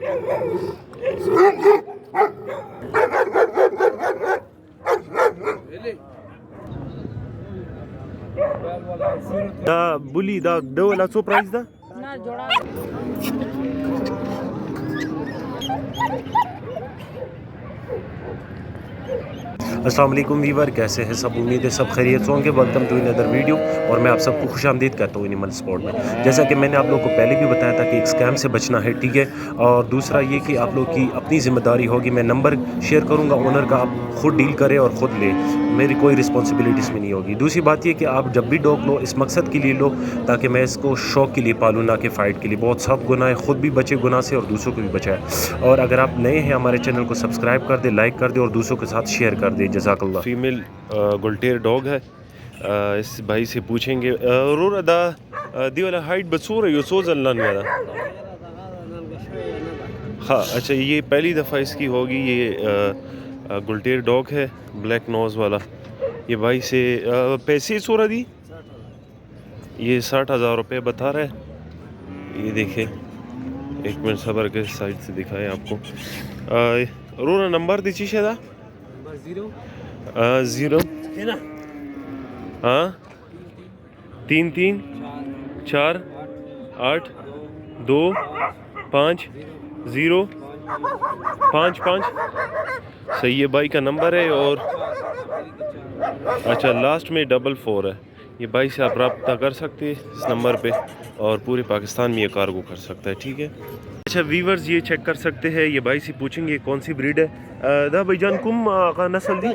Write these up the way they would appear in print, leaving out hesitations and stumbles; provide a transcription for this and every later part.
دا بولی دا ډول څو پرایز ده؟ نه جوړا السلام علیکم ویور، کیسے ہیں سب؟ امید ہے سب خیریت سے ہوں گے۔ ویلکم ٹو اندر ویڈیو، اور میں آپ سب کو خوش آمدید کرتا ہوں اینیمل سپورٹ میں۔ جیسا کہ میں نے آپ لوگوں کو پہلے بھی بتایا تھا کہ ایک اسکیم سے بچنا ہے، ٹھیک ہے؟ اور دوسرا یہ کہ آپ لوگ کی اپنی ذمہ داری ہوگی، میں نمبر شیئر کروں گا اونر کا، آپ خود ڈیل کریں اور خود لیں، میری کوئی رسپانسبلٹی اس میں نہیں ہوگی۔ دوسری بات یہ کہ آپ جب بھی ڈاگ لو اس مقصد کے لیے لو تاکہ میں اس کو شوق کے لیے پالوں، نہ کہ فائٹ کے لیے۔ بہت سخت گناہ ہے، خود بھی بچے گناہ سے اور دوسروں کو بھی بچائے۔ اور اگر آپ نئے ہیں ہمارے چینل کو سبسکرائب کر دیں، لائک کر دیں اور دوسروں کے ساتھ شیئر کر دیں، جزاک اللہ۔ فیمیل گلٹیر ڈاگ ہے، اس بھائی سے پوچھیں گے رور دا دی والا ہائٹ بسور ہے یو سوز اللہ نے ہاں اچھا، یہ پہلی دفعہ اس کی ہوگی۔ یہ گلٹیر ڈاگ ہے، بلیک نوز والا۔ یہ بھائی سے پیسے سورہ دی یہ 60,000 روپے بتا رہا ہے۔ یہ دیکھیں، ایک منٹ صبر کے سائڈ سے دکھائیں آپ کو۔ رورا نمبر دی چیشے دا 0 ہاں 3 3 4 8 2 5 0 5 5 صحیح ہے بھائی کا نمبر ہے۔ اور اچھا لاسٹ میں 44 ہے۔ یہ بھائی سے آپ رابطہ کر سکتے ہیں اس نمبر پہ، اور پورے پاکستان میں یہ کارگو کر سکتا ہے، ٹھیک ہے؟ اچھا ویورز یہ چیک کر سکتے ہیں، یہ بھائی سے پوچھیں گے کون سی بریڈ ہے۔ دا بھائی جان کم کا نسل دی؟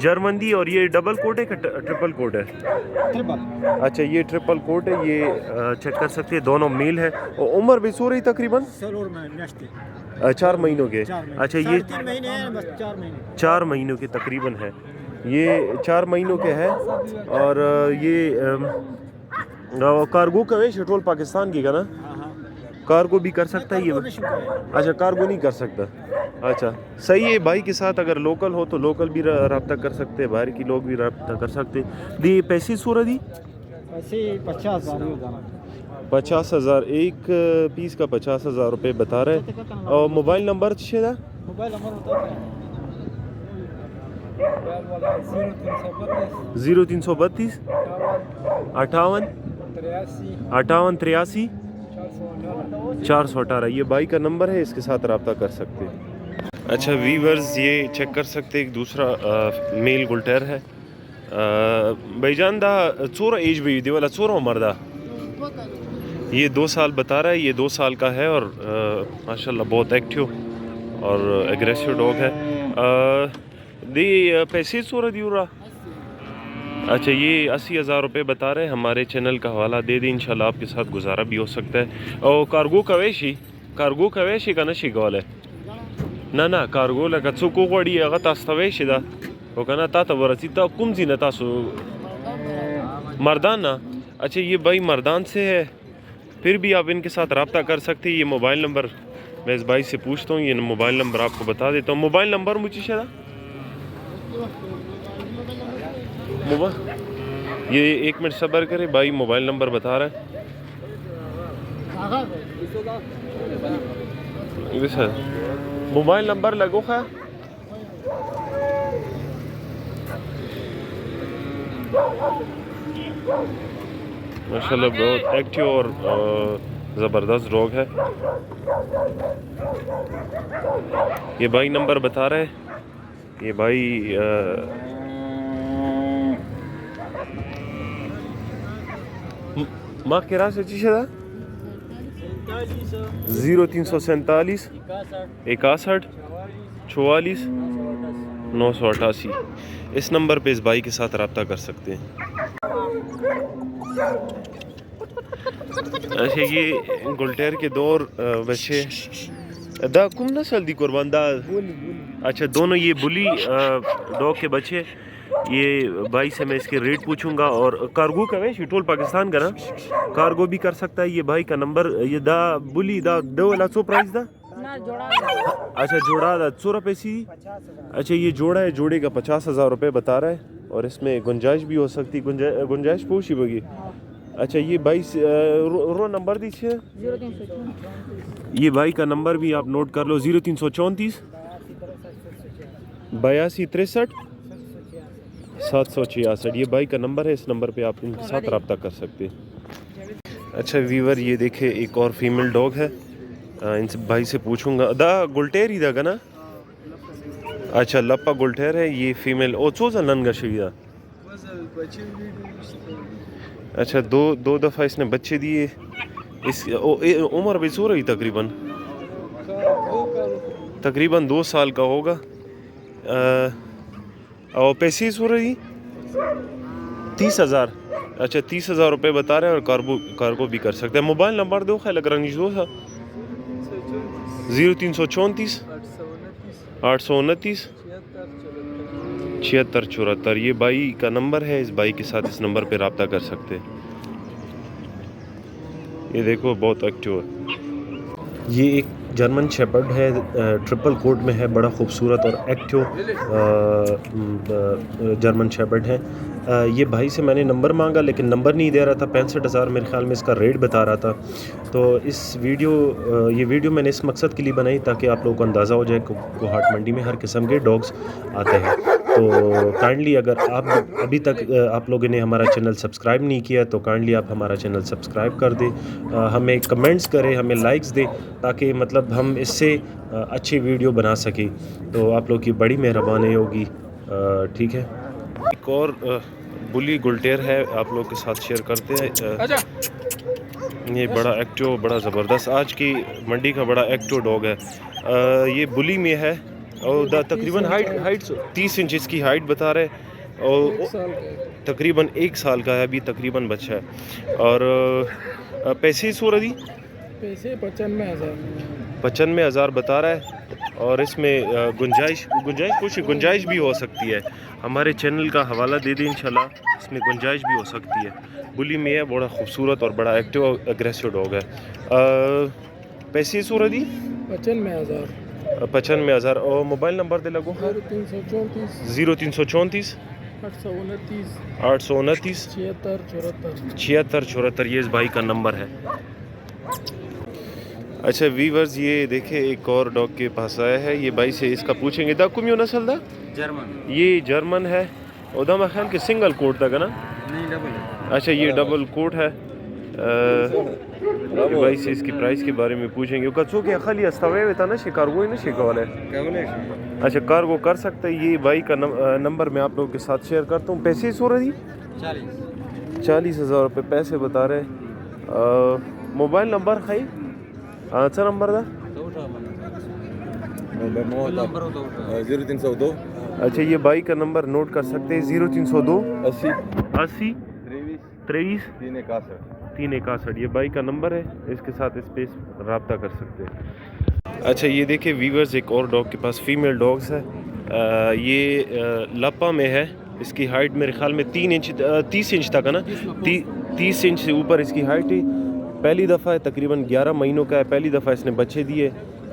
جرمن دی۔ اور یہ ڈبل کوٹ ہے کہ ٹرپل کوٹ ہے؟ اچھا یہ ٹرپل کوٹ ہے، یہ چیک کر سکتے ہیں، دونوں میل ہے۔ اور عمر بھی سو رہی تقریباً 4 مہینوں کے۔ اچھا یہ 4 مہینوں کے تقریباً ہے، یہ 4 مہینوں کے ہے۔ اور یہ کارگو کا ہے شٹول پاکستان کی کا نا؟ کارگو بھی کر سکتا ہے یہ؟ اچھا کارگو نہیں کر سکتا۔ اچھا صحیح ہے، بھائی کے ساتھ اگر لوکل ہو تو لوکل بھی رابطہ کر سکتے ہیں، باہر کی لوگ بھی رابطہ کر سکتے ہیں۔ دی پیسے سورہ دی 50,000 ایک پیس کا 50,000 روپے بتا رہے ہیں۔ اور موبائل نمبر چھ دا 0332 58 83 418 یہ بھائی کا نمبر ہے، اس کے ساتھ رابطہ کر سکتے ہیں۔ اچھا ویورز یہ چیک کر سکتے ایک دوسرا میل گلٹیر ہے۔ بھائی جان دا چورا ایج بھی دی والا چورا عمر دا یہ 2 سال بتا رہا ہے، یہ 2 سال کا ہے، اور ماشاءاللہ بہت ایکٹیو اور ایگریسو ڈاگ ہے۔ دی پیسے چورا دی رہا؟ اچھا یہ 80,000 روپے بتا رہے ہیں، ہمارے چینل کا حوالہ دے دیں، انشاءاللہ آپ کے ساتھ گزارا بھی ہو سکتا ہے۔ اور کارگو کا ویشی کا نشی گول ہے نا نا کارگو لکه څوک وغواړي هغه تاسو ته ویشي دا او که نه تا ته ورسي تا کوم ځای نه تاسو مردان نا؟ اچھا یہ بھائی مردان سے ہے، پھر بھی آپ ان کے ساتھ رابطہ کر سکتے ہیں۔ یہ موبائل نمبر میں اس بھائی سے پوچھتا ہوں، یہ موبائل نمبر آپ کو بتا دیتا ہوں۔ موبائل نمبر مجھے شاید یہ 1 منٹ صبر کرے، بھائی موبائل نمبر بتا رہا ہے۔ موبائل نمبر لگو ہے ماشاءاللہ بہت ایکٹیو اور زبردست ڈاگ ہے۔ یہ بھائی نمبر بتا رہے ہیں، یہ بھائی ماں کے راہ سے چیشے دا 0347 61 44 988 اس نمبر پہ اس بھائی کے ساتھ رابطہ کر سکتے ہیں۔ اچھا یہ گلٹیر کے 2 بچے دا کم نسل دی قربان دا؟ اچھا دونوں یہ بلی ڈاگ کے بچے۔ یہ بھائی سے میں اس کے ریٹ پوچھوں گا۔ اور کارگو کا ہے شٹول پاکستان کا نا؟ کارگو بھی کر سکتا ہے۔ یہ بھائی کا نمبر یہ دا بلی دا دو والا سو پرائز دا؟ اچھا جوڑا دا 100 روپے سی۔ اچھا یہ جوڑا ہے، جوڑے کا 50,000 روپے بتا رہا ہے، اور اس میں گنجائش بھی ہو سکتی، گنجائش پوچھی ہوگی۔ اچھا یہ بھائی رو نمبر دیجیے. 0334 یہ بھائی کا نمبر بھی آپ نوٹ کر لو 0334 8263 766. یہ بھائی کا نمبر ہے, اس نمبر پہ آپ ان کے ساتھ رابطہ کر سکتے ہیں. اچھا ویور یہ دیکھیں ایک اور فیمیل ڈاگ ہے, ان سے بھائی سے پوچھوں گا دا گلٹیر ہی دا گا نا. اچھا لپا گلٹیر ہے یہ فیمیل. او چوزا ننگا شویدہ. اچھا دو دفعہ اس نے بچے دیے. اس عمر بھی سو رہی تقریباً 2 سال کا ہوگا. اور پیسے سو رہی 30,000. اچھا 30,000 روپے بتا رہے ہیں اور کارگو بھی کر سکتے ہیں. موبائل نمبر دو خیال اگر انگیش دو تھا 0334 829 7674. یہ بھائی کا نمبر ہے, اس بھائی کے ساتھ اس نمبر پہ رابطہ کر سکتے ہیں. یہ دیکھو بہت ایکٹیو ہے. یہ ایک جرمن شیپرڈ ہے, ٹرپل کوٹ میں ہے, بڑا خوبصورت اور ایکٹیو جرمن شیپرڈ ہے. یہ بھائی سے میں نے نمبر مانگا لیکن نمبر نہیں دے رہا تھا. 65,000 میرے خیال میں اس کا ریٹ بتا رہا تھا. تو یہ ویڈیو میں نے اس مقصد کے لیے بنائی تاکہ آپ لوگوں کو اندازہ ہو جائے کہ کوہاٹ منڈی میں ہر قسم کے ڈاگز آتے ہیں. تو کائنڈلی اگر آپ ابھی تک آپ لوگوں نے ہمارا چینل سبسکرائب نہیں کیا تو کائنڈلی آپ ہمارا چینل سبسکرائب کر دیں, ہمیں کمنٹس کریں, ہمیں لائکس دیں تاکہ مطلب ہم اس سے اچھی ویڈیو بنا سکیں. تو آپ لوگ کی بڑی مہربانی ہوگی. ٹھیک ہے. ایک اور بلی گلٹیر ہے آپ لوگ کے ساتھ شیئر کرتے ہیں. یہ بڑا ایکٹیو, بڑا زبردست, آج کی منڈی کا بڑا ایکٹیو ڈاگ ہے. یہ بلی میں ہے اور تقریباً ہائٹ 30 انچ اس کی ہائٹ بتا رہے, اور تقریباً 1 سال کا ہے ابھی, تقریباً بچہ ہے. اور پیسے سو رہی پیسے 95,000 بتا رہا ہے. اور اس میں گنجائش بھی ہو سکتی ہے. ہمارے چینل کا حوالہ دے دیں انشاءاللہ, اس میں گنجائش بھی ہو سکتی ہے. بلی میں ہے, بڑا خوبصورت اور بڑا ایکٹیو اگریسو ڈاگ ہے. پیسے سو رہی 95,000. اور موبائل نمبر دے لگو 0334 829 7674. یہ اس بھائی کا نمبر ہے. اچھا ویورز یہ دیکھیں ایک اور ڈاگ کے پاس آیا ہے. یہ بھائی سے اس کا پوچھیں گے دا کمیو نسل دا جرمن. یہ جرمن ہے. ادا میں خیال کہ سنگل کوٹ تھا نا. نہیں ڈبل. اچھا یہ ڈبل کوٹ ہے. یہ بھائی سے اس کی پرائس کے بارے میں پوچھیں گے. کچو کہ خالی استوے ہوتا نا کارگو ہی نا شکوال ہے. اچھا کارگو کر سکتے ہیں. یہ بھائی کا نمبر میں آپ لوگوں کے ساتھ شیئر کرتا ہوں. پیسے سو رہی 40,000 روپے پیسے بتا رہے. موبائل نمبر خائی اچھا نمبر دا 0302. اچھا یہ بھائی کا نمبر نوٹ کر سکتے ہیں 0302 80 23 361. یہ بھائی کا نمبر ہے, اس کے ساتھ اس پہ رابطہ کر سکتے ہیں. اچھا یہ دیکھیں ویورز ایک اور ڈاگ کے پاس فیمیل ڈاگز ہے. یہ لپا میں ہے. اس کی ہائٹ میرے خیال میں 30 انچ تک ہے نا, 30 انچ سے اوپر اس کی ہائٹ ہے. پہلی دفعہ ہے, تقریباً 11 مہینوں کا ہے. پہلی دفعہ اس نے بچے دیے.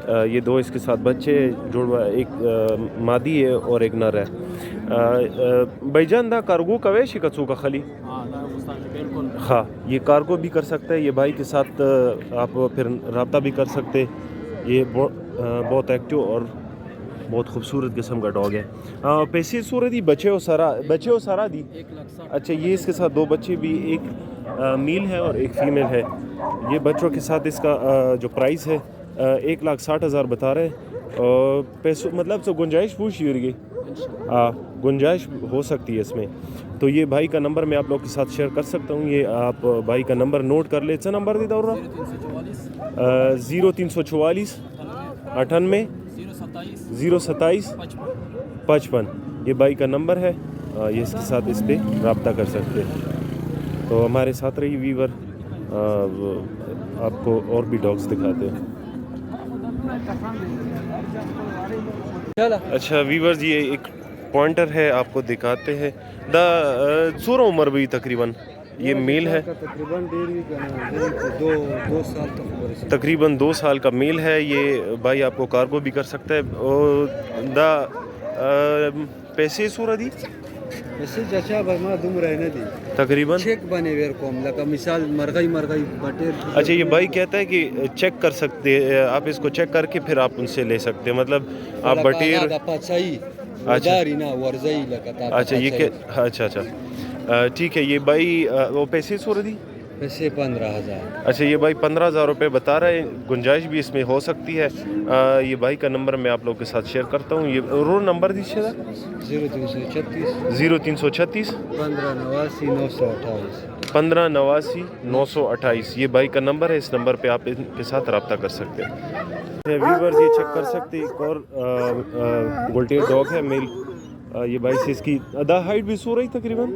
یہ 2 اس کے ساتھ بچے جوڑوا, ایک مادی ہے اور ایک نر ہے. بھائی جان دا کارگو کا ویشی کچو کا خالی ہاں یہ کارگو بھی کر سکتا ہے. یہ بھائی کے ساتھ آپ پھر رابطہ بھی کر سکتے. یہ بہت ایکٹیو اور بہت خوبصورت قسم کا ڈاگ ہے. پیسے سورہ دی بچے ہو سارا دی. اچھا یہ اس کے ساتھ 2 بچے بھی, ایک میل ہے اور ایک فیمیل ہے. یہ بچوں کے ساتھ اس کا جو پرائس ہے 1,60,000 بتا رہے. اور پیسوں مطلب تو گنجائش پوچھی ہوئی, گنجائش ہو سکتی ہے اس میں. تو یہ بھائی کا نمبر میں آپ لوگ کے ساتھ شیئر کر سکتا ہوں. یہ آپ بھائی کا نمبر نوٹ کر لیں. اچھا نمبر دے دو 0344 98 027 55. یہ بھائی کا نمبر ہے, یہ اس کے ساتھ اس پہ رابطہ کر سکتے ہیں. تو ہمارے ساتھ رہی ویور, آپ کو اور بھی ڈاگس دکھاتے ہیں. اچھا ویورز یہ ایک پوائنٹر ہے, آپ کو دکھاتے ہیں. دا سورہ عمر بھی تقریباً یہ میل ہے, تقریباً 2 سال کا میل ہے. یہ بھائی آپ کو کارگو بھی کر سکتا ہے. اور دا پیسے سورہ دی ایسے چچا بما دم رہنے دی تقریباً چیک بنے ویر کوم لکا مثال مرغئی بٹیر اچھا یہ بھائی کہتا ہے کہ چیک کر سکتے آپ اس کو چیک کر کے پھر آپ ان سے لے سکتے ہیں مطلب آپ بٹیر پچائی اچھا وداری نا ورزئی لکا تا اچھا یہ کہ اچھا ٹھیک ہے یہ بھائی وہ پیسے سو رہی پیسے 15,000 اچھا یہ بھائی 15,000 روپے بتا رہے ہیں گنجائش بھی اس میں ہو سکتی ہے یہ بھائی کا نمبر میں آپ لوگوں کے ساتھ شیئر کرتا ہوں یہ رو نمبر دیجیے گا 0336 0336 1589 1589 یہ بھائی کا نمبر ہے اس نمبر پہ آپ ان کے ساتھ رابطہ کر سکتے ہیں ویورز یہ چیک کر سکتے ہیں ایک اور گولٹیر ڈاگ ہے میل یہ بھائی سے اس کی ہائٹ بھی سو رہی تقریباً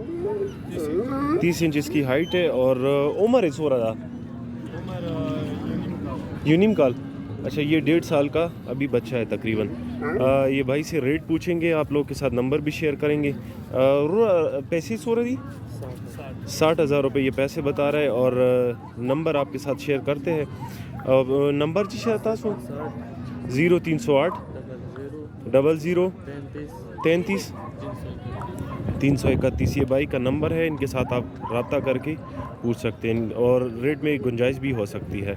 30 انچ اس کی ہائٹ ہے اور عمر ہے سو رہا یونیم کال اچھا یہ 1.5 سال کا ابھی بچہ ہے تقریباً یہ بھائی سے ریٹ پوچھیں گے آپ لوگ کے ساتھ نمبر بھی شیئر کریں گے پیسے سو رہی 60,000 روپے یہ پیسے بتا رہے ہیں اور نمبر آپ کے ساتھ شیئر کرتے ہیں نمبر جی شیئر تھا سو 0308 00 33 331 یہ بھائی کا نمبر ہے ان کے ساتھ آپ رابطہ کر کے پوچھ سکتے ہیں اور ریٹ میں گنجائش بھی ہو سکتی ہے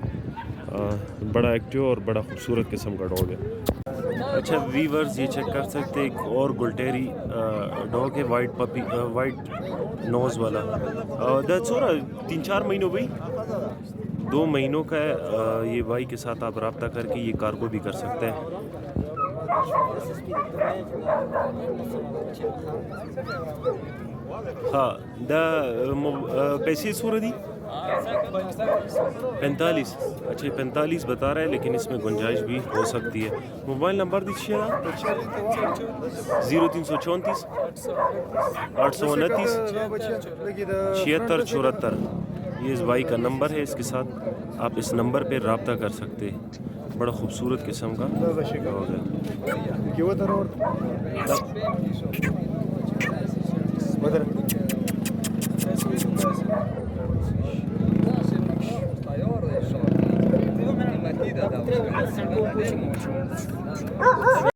بڑا ایکٹیو اور بڑا خوبصورت قسم کا ڈاگ ہے اچھا ویورز یہ چیک کر سکتے ہیں ایک اور گلٹیری ڈاگ ہے وائٹ پپی وائٹ نوز والا سورا 3-4 مہینوں بھائی 2 مہینوں کا ہے یہ بھائی کے ساتھ آپ رابطہ کر کے یہ کارگو بھی کر سکتے ہیں ہاں پیسے سورا دی 45 اچھا 45 بتا رہے ہیں لیکن اس میں گنجائش بھی ہو سکتی ہے موبائل نمبر دیجیے 0334 829 7674 یہ اس بھائی کا نمبر ہے اس کے ساتھ آپ اس نمبر پہ رابطہ کر سکتے ہیں بڑا خوبصورت قسم کا